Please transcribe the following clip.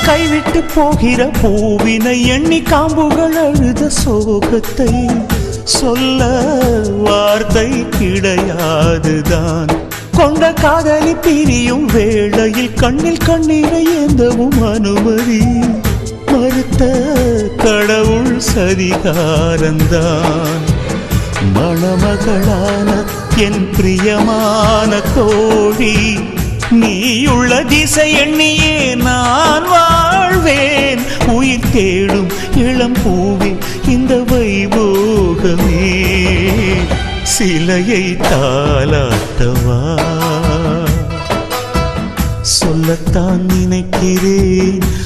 கைவிட்டு போகிற பூவினை எண்ணி காம்புகள் அழுத சோகத்தை சொல்ல வார்த்தை கிடையாதுதான். கொண்ட காதலி பிரியும் வேளையில் கண்ணில் கண்ணீரை ஏந்தவும் அனுமதி மறுத்த கடவுள் சதிகாரந்தான். மணமகளான என் பிரியமான தோழி, நீயுள்ள திசை எண்ணியே நான் வாழ்வேன். உயிர் தேடும் இளம் பூவே இந்த வைபோகமே, சிலையை தாலாட்டவா சொல்லத்தான் நினைக்கிறேன்.